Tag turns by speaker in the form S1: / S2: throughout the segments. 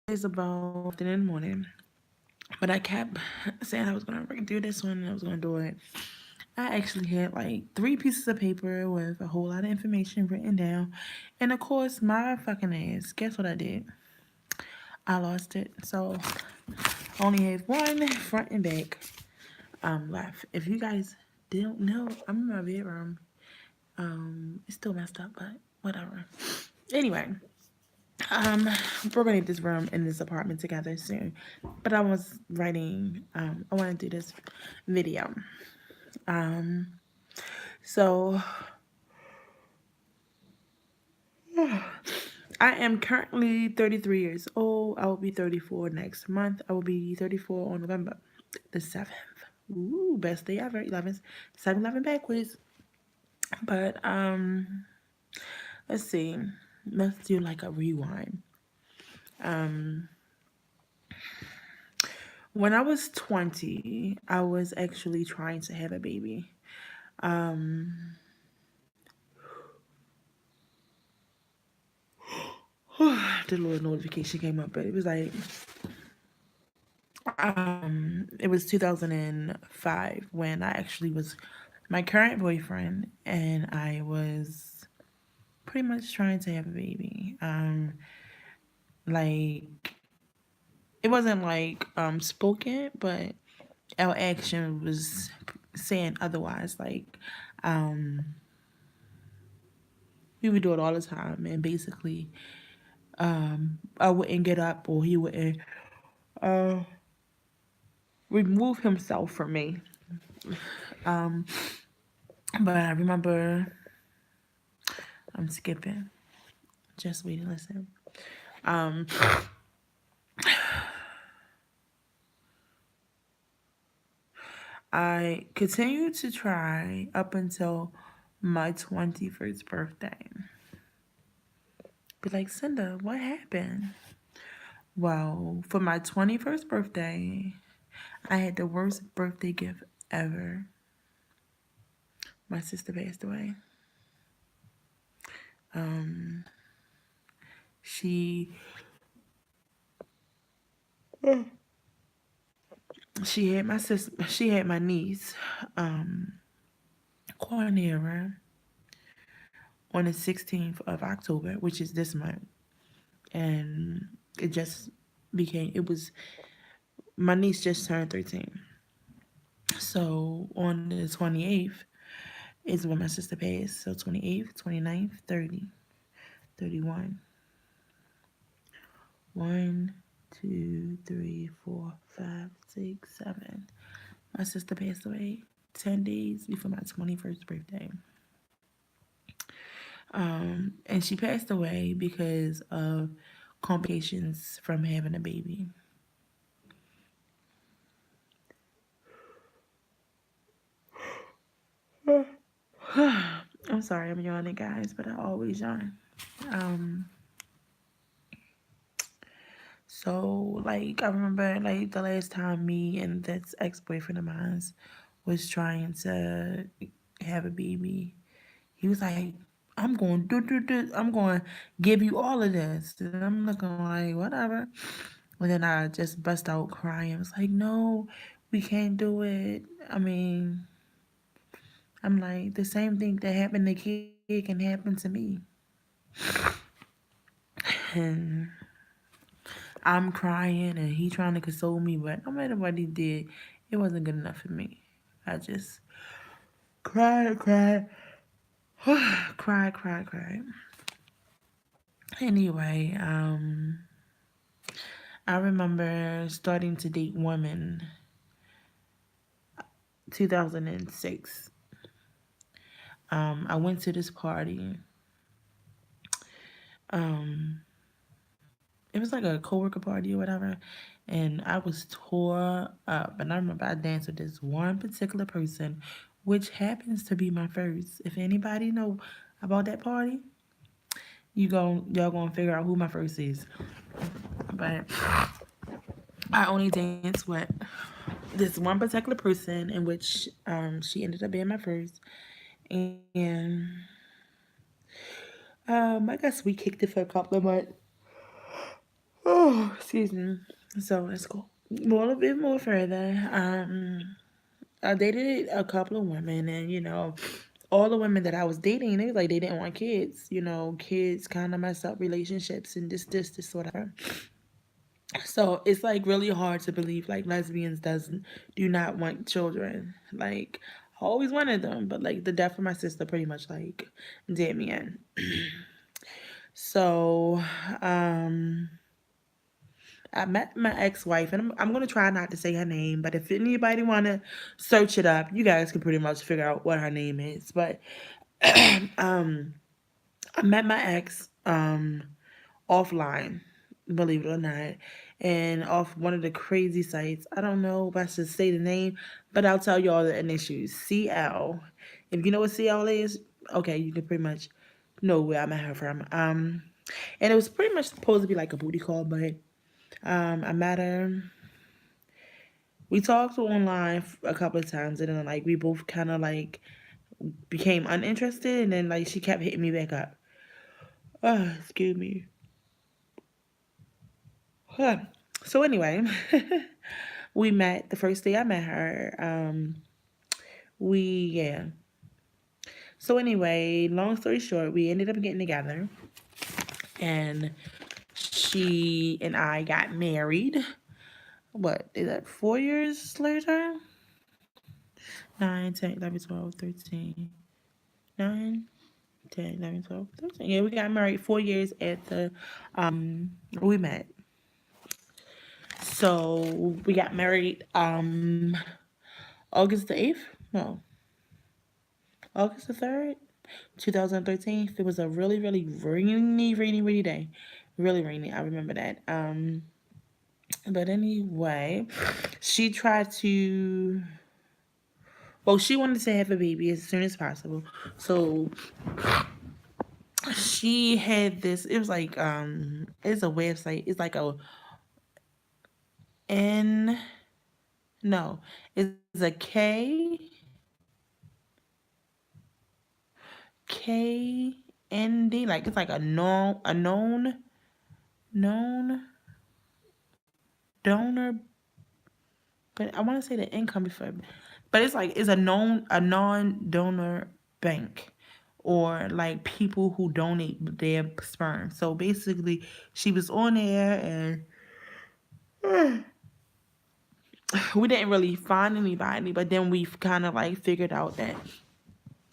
S1: It's about in the morning, but I kept saying I was gonna do this one and I was gonna do it. I actually had like 3 pieces of paper with a whole lot of information written down, and of course, my fucking ass. Guess what I did? I lost it. So I only have one front and back left. If you guys don't know, I'm in my bedroom. It's still messed up, but whatever. Anyway, Um, we're gonna get this room in this apartment together soon. But I was writing, I wanna do this video. Um, so I am currently 33 years old. I will be 34 next month. I will be 34 on November the 7th. Ooh, best day ever. 11th, 7-11 backwards. But let's see. Let's do like a rewind. Um when I was 20, I was actually trying to have a baby. Um, the little notification came up, but it was like, it was 2005 when I actually was my current boyfriend, and I was pretty much trying to have a baby. Like it wasn't like spoken, but our action was saying otherwise. Like, um, we would do it all the time, and basically, I wouldn't get up or he wouldn't uh, remove himself from me. Um, but I remember, I'm skipping. Just wait and listen. Um, I continued to try up until my 21st birthday. Be like, Cinda, what happened? Well, for my 21st birthday, I had the worst birthday gift ever. My sister passed away. Um, she she had my sister. She had my niece, um, Cornera, on the 16th of October, which is this month, and it just became. It was my niece just turned 13, so on the 28th is when my sister passed. So 28th, 29th, 30, 31. 1, 2, 3, 4, 5, 6, 7. My sister passed away 10 days before my 21st birthday. And she passed away because of complications from having a baby. I'm sorry, I'm yawning, guys, but I always yawn. Um, like, I remember, like, the last time me and this ex-boyfriend of mine was trying to have a baby. He was like, I'm going do. I'm going to give you all of this. And I'm looking like, whatever. And then I just bust out crying. I was like, no, we can't do it. I mean, I'm like, the same thing that happened to kid can happen to me. And I'm crying and he trying to console me, but no matter what he did, it wasn't good enough for me. I just cried, cried. Anyway, I remember starting to date women 2006. I went to this party. Um, it was like a coworker party or whatever, and I was tore up. And I remember I danced with this one particular person, which happens to be my first. If anybody know about that party, y'all gonna figure out who my first is. But I only danced with this one particular person, in which she ended up being my first, and I guess we kicked it for a couple of months. Oh, excuse me. So let's go a little bit more further. I dated a couple of women, and all the women that I was dating, they was like they didn't want kids. Kids kind of mess up relationships and this, whatever. So it's like really hard to believe like lesbians doesn't do not want children. Like I always wanted them, but like the death of my sister pretty much like did me in. So um I met my ex-wife, and I'm gonna try not to say her name, but if anybody wanna search it up, you guys can pretty much figure out what her name is. But um I met my ex offline, believe it or not, and off one of the crazy sites. I don't know if I should say the name, but I'll tell you all the initials. CL. If you know what CL is, okay, you can pretty much know where I met her from. And it was pretty much supposed to be like a booty call, but I met her. We talked online a couple of times, and then like we both kind of like became uninterested, and then like she kept hitting me back up. Excuse me. Huh. So anyway, we met the first day I met her. We yeah. So anyway, long story short, we ended up getting together, and she and I got married. What is that? 4 years later? 9, 10, 11, 12, 13, 9, 10, 11, 12, 13. Yeah, we got married 4 years after we met. So we got married August the 8th? No, August the 3rd, 2013. It was a really, really rainy day. Really rainy. I remember that. But anyway, she tried to. Well, she wanted to have a baby as soon as possible. So she had this. It was like it's a website. It's like a N. No, it's a KND. Like it's like a known donor, but I want to say the income before, but it's like it's a non-donor bank, or like people who donate their sperm. So basically, she was on there, and we didn't really find anybody. But then we've kind of like figured out that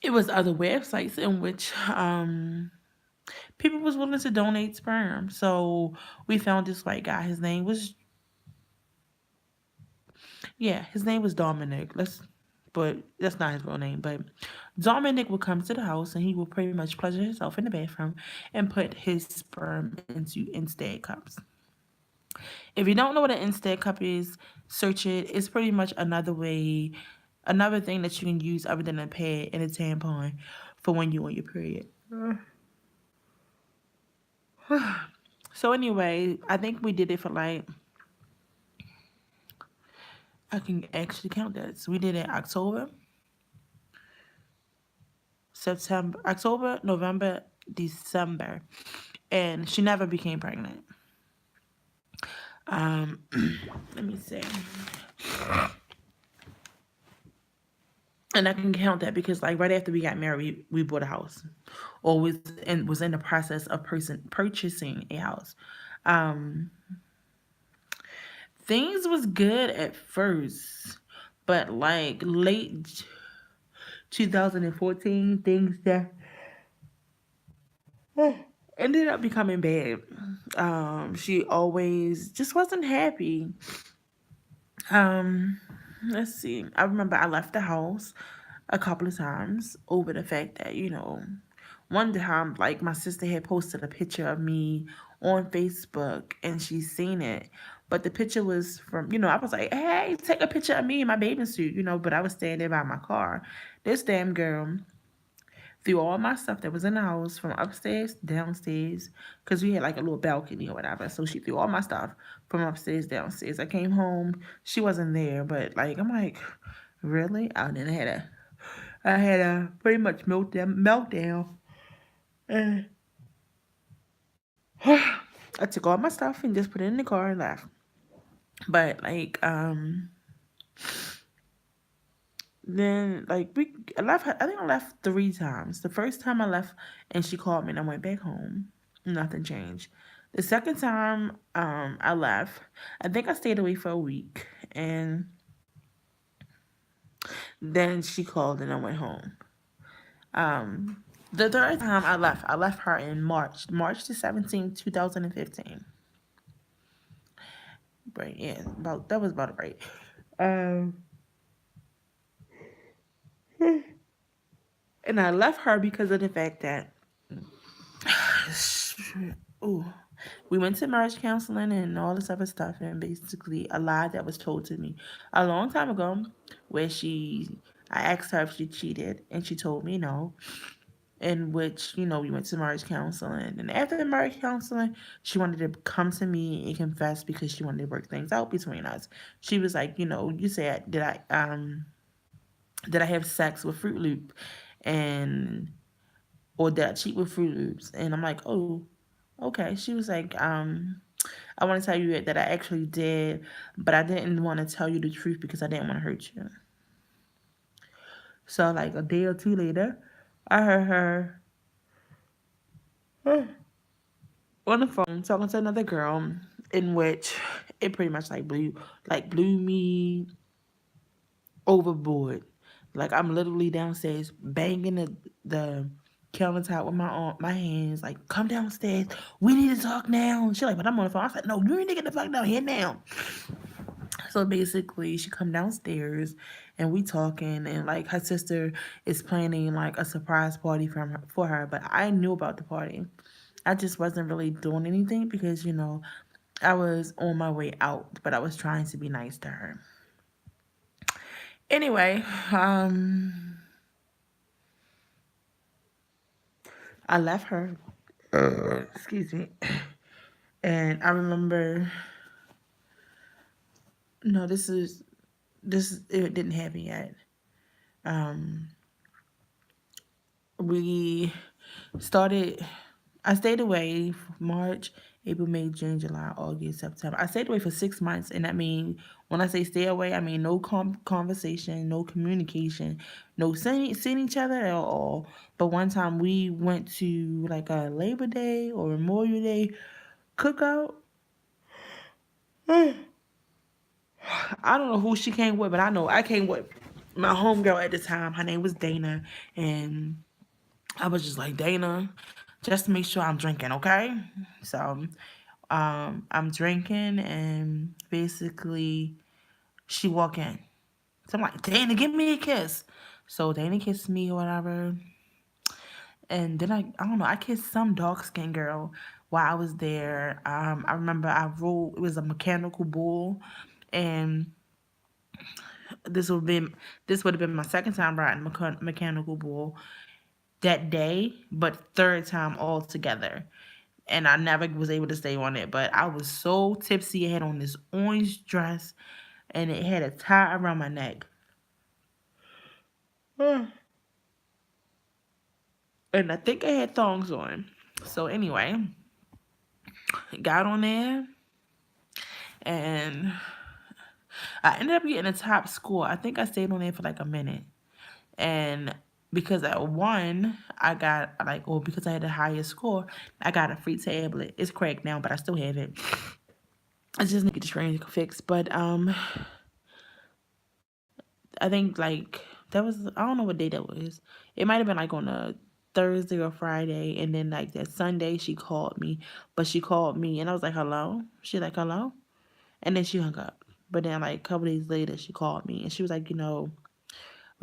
S1: it was other websites in which people was willing to donate sperm. So we found this white guy. His name was Dominic. But that's not his real name. But Dominic would come to the house, and he would pretty much pleasure himself in the bathroom and put his sperm into Instad cups. If you don't know what an Instad cup is, search it. It's pretty much another thing that you can use other than a pad and a tampon for when you on your period. So anyway, I think we did it for like, I can actually count that. So we did it October, November, December, and she never became pregnant. Let me see, and I can count that because like right after we got married, we bought a house, or was in the process of purchasing a house. Um, Things was good at first, but like late 2014, things that ended up becoming bad. She always just wasn't happy. Um, let's see. I remember I left the house a couple of times over the fact that, one time, like, my sister had posted a picture of me on Facebook, and she seen it. But the picture was from, I was like, hey, take a picture of me in my bathing suit, but I was standing by my car. This damn girl threw all my stuff that was in the house from upstairs, downstairs, because we had like a little balcony or whatever. So she threw all my stuff from upstairs, downstairs. I came home, she wasn't there, but like I'm like, really? I had a pretty much meltdown. And I took all my stuff and just put it in the car and left. But like then like I left. I think I left 3 times. The first time I left, and she called me, and I went back home. Nothing changed. The second time I left, I think I stayed away for a week, and then she called, and I went home. Um, the third time I left her in March the 17th, 2015. Right, yeah, about that was about right. Um, and I left her because of the fact that ooh, we went to marriage counseling and all this other stuff, and basically a lie that was told to me a long time ago, where I asked her if she cheated, and she told me no. In which we went to marriage counseling, and after the marriage counseling, she wanted to come to me and confess because she wanted to work things out between us. She was like, you said did I have sex with Fruit Loop, and or did I cheat with Fruit Loops? And I'm like, oh, okay. She was like, I want to tell you that I actually did, but I didn't want to tell you the truth because I didn't want to hurt you. So like a day or two later, I heard her on the phone talking to another girl, in which it pretty much blew me overboard. Like I'm literally downstairs banging the countertop with my hands, like, come downstairs. We need to talk now. And she like, but I'm on the phone. I said, no, you need to get the fuck down here now. So basically, she come downstairs and we talking, and like her sister is planning like a surprise party for her. But I knew about the party. I just wasn't really doing anything because I was on my way out, but I was trying to be nice to her. Anyway, I left her. Excuse me. And I remember, no, it didn't happen yet. Um, we started. I stayed away from March, April, May, June, July, August, September. I stayed away for 6 months, and I mean, when I say stay away, I mean no conversation, no communication, no seeing each other at all. But one time we went to like a Labor Day or Memorial Day cookout. I don't know who she came with, but I know I came with my homegirl at the time. Her name was Dana, and I was just like, Dana, just to make sure I'm drinking, okay? So, I'm drinking, and basically she walk in. So I'm like, Dana, give me a kiss. So Dana kissed me or whatever, and then I don't know, I kissed some dark skinned girl while I was there. I remember I rode. It was a mechanical bull, and this would be this would have been my second time riding mechanical bull that day, but third time altogether. And I never was able to stay on it. But I was so tipsy. I had on this orange dress, and it had a tie around my neck. And I think I had thongs on. So anyway, got on there, and I ended up getting a top score. I think I stayed on there for like a minute. And because I won, I got like, or because I had the highest score, I got a free tablet. It's cracked now, but I still have it. I just need to get the screen fixed. But I think like that was, I don't know what day that was. It might have been like on a Thursday or Friday, and then like that Sunday she called me, but she called me and I was like, hello. She like, hello, and then she hung up. But then like a couple days later she called me and she was like, I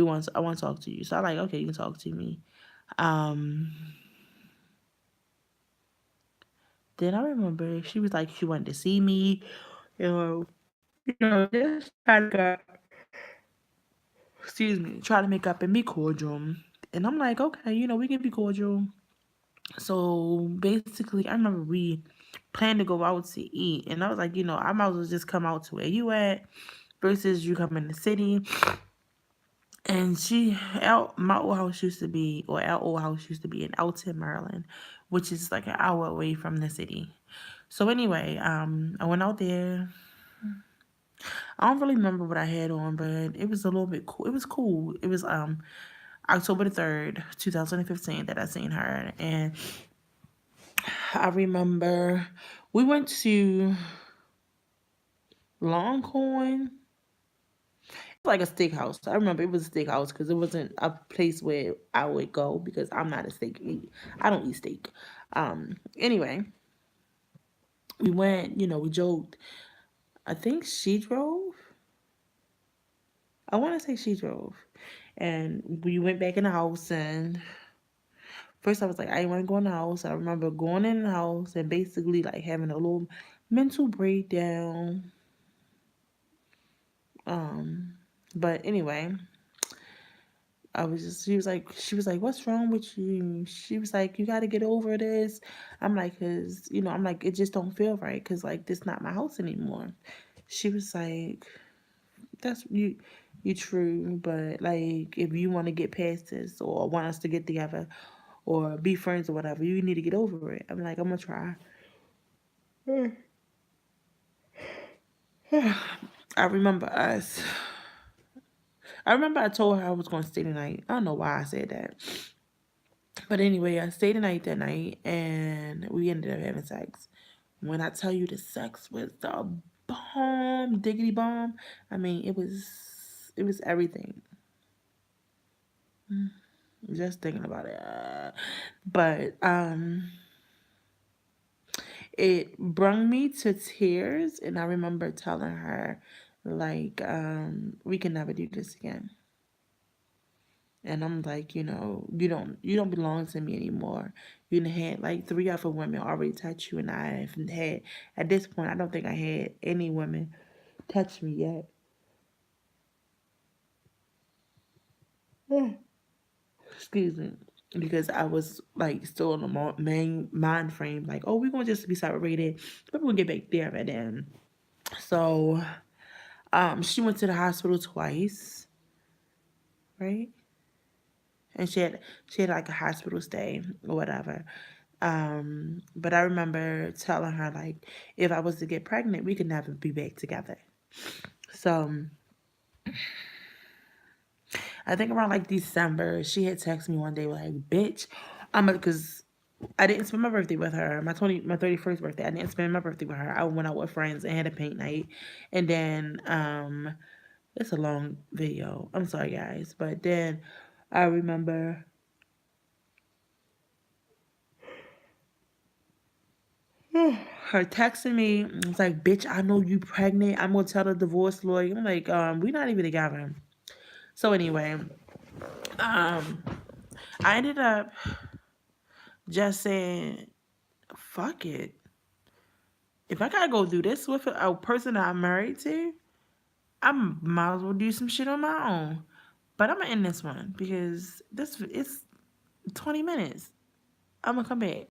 S1: want to talk to you. So I like, okay, you can talk to me. Um, then I remember she was like she wanted to see me, just try to try to make up and be cordial. And I'm like, okay, we can be cordial. So basically, I remember we planned to go out to eat, and I was like, I might as well just come out to where you at versus you come in the city. And my old house used to be, or our old house used to be in Alton, Maryland, which is like an hour away from the city. So anyway, I went out there. I don't really remember what I had on, but it was a little bit cool. It was cool. It was October 3rd, 2015 that I seen her, and I remember we went to Longhorn. Like a steakhouse. I remember it was a steakhouse because it wasn't a place where I would go because I'm not a steak eat. I don't eat steak. Anyway, we went. We joked. I think she drove. I want to say she drove, and we went back in the house. And first, I was like, I didn't want to go in the house. I remember going in the house and basically like having a little mental breakdown. Um, but anyway, she was like, what's wrong with you? She was like, you got to get over this. I'm like, I'm like, it just don't feel right because, like, this not my house anymore. She was like, that's you true, but like, if you want to get past this or want us to get together or be friends or whatever, you need to get over it. I'm like, I'm gonna try. I remember us. I remember I told her I was going to stay the night. I don't know why I said that. But anyway, I stayed the night that night and we ended up having sex. When I tell you the sex was the bomb, diggity bomb, I mean it was everything. Just thinking about it. But it brought me to tears and I remember telling her like we can never do this again. And I'm like, you don't belong to me anymore. You done had like three other women already touch you, and I haven't had at this point. I don't think I had any women touch me yet. Excuse me, because I was like still in the main mind frame, like, oh, we're gonna just be separated, but we're gonna get back there by then. So, she went to the hospital twice, right? And she had like a hospital stay or whatever. But I remember telling her like if I was to get pregnant, we could never be back together. So I think around like December, she had texted me one day like, "Bitch, I'm because I didn't spend my birthday with her. My 31st birthday. I didn't spend my birthday with her. I went out with friends and had a paint night, and then it's a long video. I'm sorry guys, but then I remember her texting me. It's like, bitch, I know you pregnant. I'm gonna tell the divorce lawyer. I'm like, we're not even together. So anyway, um, I ended up just saying, fuck it. If I gotta go do this with a person that I'm married to, I might as well do some shit on my own. But I'm gonna end this one because it's 20 minutes. I'm gonna come back.